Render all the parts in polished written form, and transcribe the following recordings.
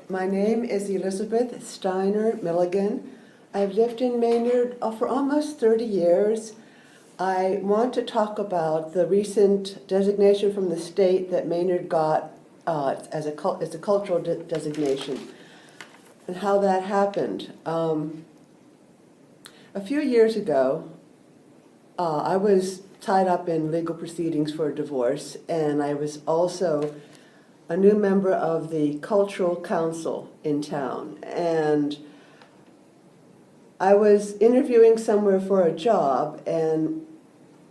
My name is Elizabeth Steiner, Milligan. I've lived in Maynard for almost 30 years. I want to talk about the recent designation from the state that Maynard got as a cultural designation and how that happened. A few years ago, I was tied up in legal proceedings for a divorce, and I was also a new member of the cultural council in town. And I was interviewing somewhere for a job, and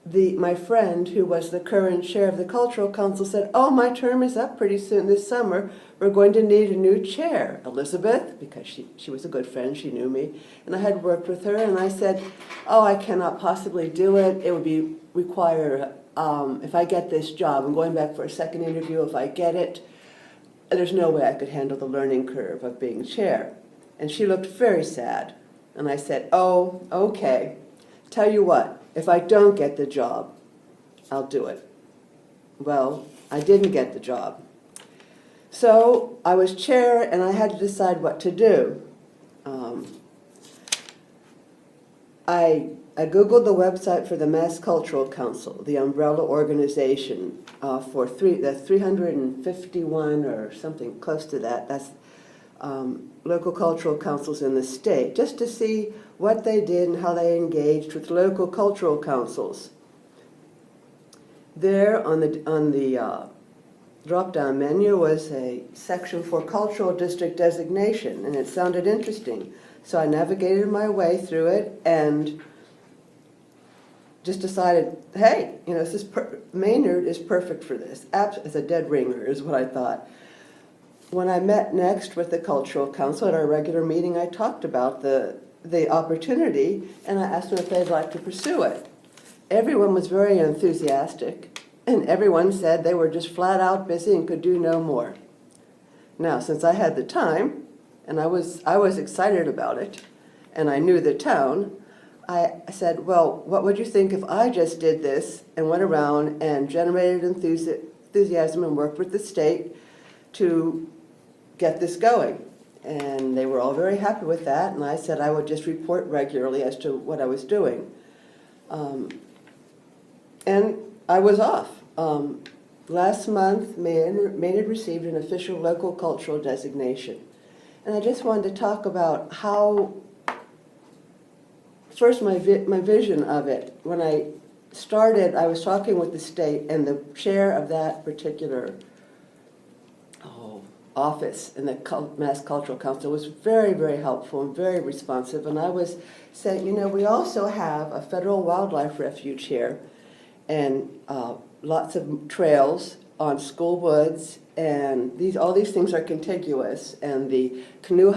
my friend, who was the current chair of the cultural council, said, "Oh, my term is up pretty soon this summer. We're going to need a new chair." Elizabeth, because she was a good friend, she knew me, and I had worked with her, and I said, "Oh, I cannot possibly do it. It would require, if I get this job, I'm going back for a second interview, if I get it, there's no way I could handle the learning curve of being chair." And she looked very sad. And I said, "Oh, okay. Tell you what, if I don't get the job, I'll do it." Well, I didn't get the job. So I was chair, and I had to decide what to do. I Googled the website for the Mass Cultural Council, the umbrella organization for the 351 or something close to that. That's local cultural councils in the state, just to see what they did and how they engaged with local cultural councils. There on the drop-down menu was a section for cultural district designation, and it sounded interesting. So I navigated my way through it and just decided, hey, Maynard is perfect for this. It's a dead ringer, is what I thought. When I met next with the Cultural Council at our regular meeting, I talked about the opportunity, and I asked them if they'd like to pursue it. Everyone was very enthusiastic, and everyone said they were just flat out busy and could do no more. Now, since I had the time, and I was excited about it, and I knew the town, I said, well, what would you think if I just did this and went around and generated enthusiasm and worked with the state to get this going? And they were all very happy with that, and I said I would just report regularly as to what I was doing. And I was off. Last month, Maynard received an official local cultural designation. And I just wanted to talk about how, first, my vision of it. When I started, I was talking with the state, and the chair of that particular office in the Mass Cultural Council was very, very helpful and very responsive. And I was saying, we also have a federal wildlife refuge here, and lots of trails on school woods, and all these things are contiguous. And the canoe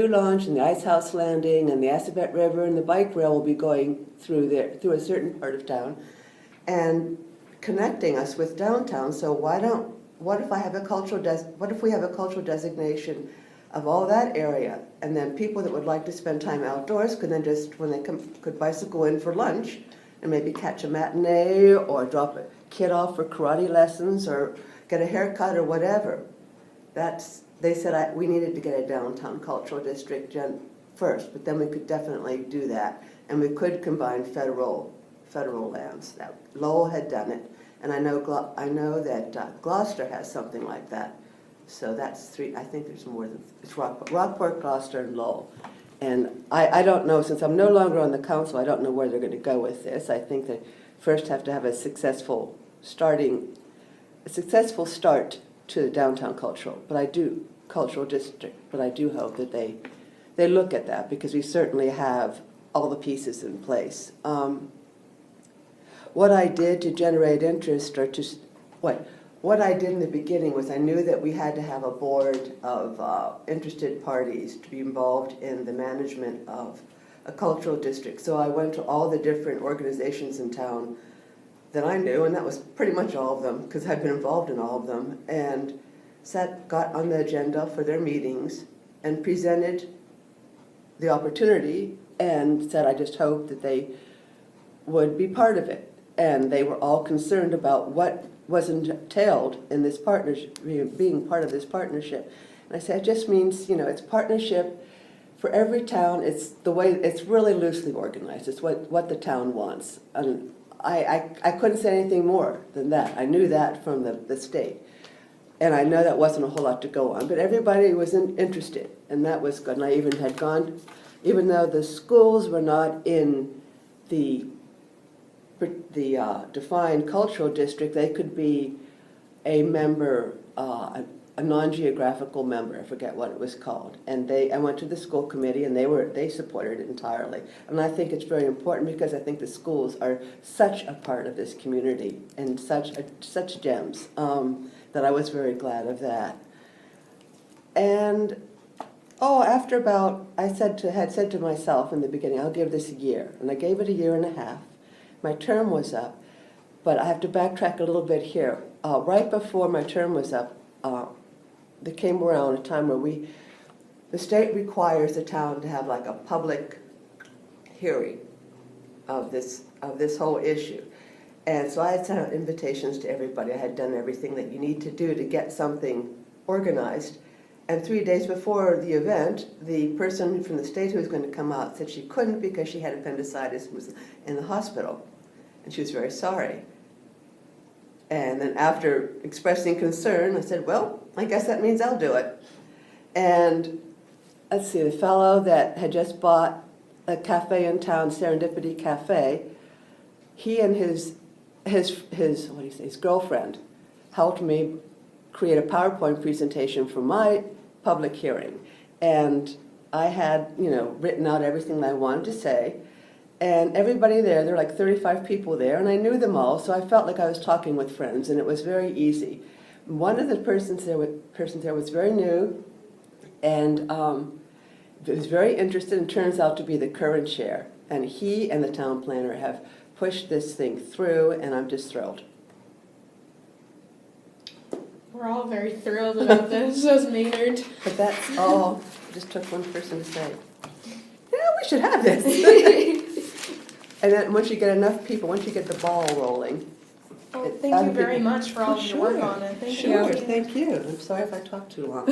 launch and the ice house landing and the Assabet River and the bike rail will be going through a certain part of town and connecting us with downtown. So what if we have a cultural designation of all that area, and then people that would like to spend time outdoors could then just, when they come, could bicycle in for lunch and maybe catch a matinee or drop a kid off for karate lessons or get a haircut or whatever. They said we needed to get a downtown cultural district first, but then we could definitely do that, and we could combine federal lands. Lowell had done it, and I know that Gloucester has something like that. So that's three. I think there's more than it's Rockport, Gloucester, and Lowell. And I don't know, since I'm no longer on the council, I don't know where they're going to go with this. I think they first have to have a successful start to the downtown cultural district. But I do hope that they look at that, because we certainly have all the pieces in place. What I did to generate interest, what I did in the beginning was I knew that we had to have a board of interested parties to be involved in the management of a cultural district. So I went to all the different organizations in town that I knew, and that was pretty much all of them, because I've been involved in all of them, and got on the agenda for their meetings and presented the opportunity and said I just hoped that they would be part of it. And they were all concerned about what was entailed in this partnership, being part of this partnership. And I said, it just means, it's partnership for every town. It's the way, it's really loosely organized. It's what the town wants. And I couldn't say anything more than that. I knew that from the state. And I know that wasn't a whole lot to go on, but everybody was interested, and that was good. And I even had gone, even though the schools were not in the defined cultural district, they could be a member, a non-geographical member. I forget what it was called. And I went to the school committee, and they supported it entirely. And I think it's very important because I think the schools are such a part of this community and such gems. That I was very glad of that. And after about, had said to myself in the beginning, I'll give this a year. And I gave it a year and a half. My term was up, but I have to backtrack a little bit here. Right before my term was up, there came around a time where the state requires the town to have like a public hearing of this whole issue. And so I had sent out invitations to everybody. I had done everything that you need to do to get something organized. And 3 days before the event, the person from the state who was going to come out said she couldn't because she had appendicitis and was in the hospital. And she was very sorry. And then after expressing concern, I said, well, I guess that means I'll do it. And let's see, the fellow that had just bought a cafe in town, Serendipity Cafe, he and his girlfriend helped me create a PowerPoint presentation for my public hearing. And I had, written out everything that I wanted to say. And everybody there were like 35 people there, and I knew them all, so I felt like I was talking with friends, and it was very easy. One of the persons there was very new, and was very interested, and turns out to be the current chair. And he and the town planner have pushed this thing through, and I'm just thrilled. We're all very thrilled about this as Maynard. But that's all. It just took one person to say, we should have this. And then once you get enough people, once you get the ball rolling. Well, thank you very much for all of your work on it. Thank you. Sure, thank you. I'm sorry if I talked too long.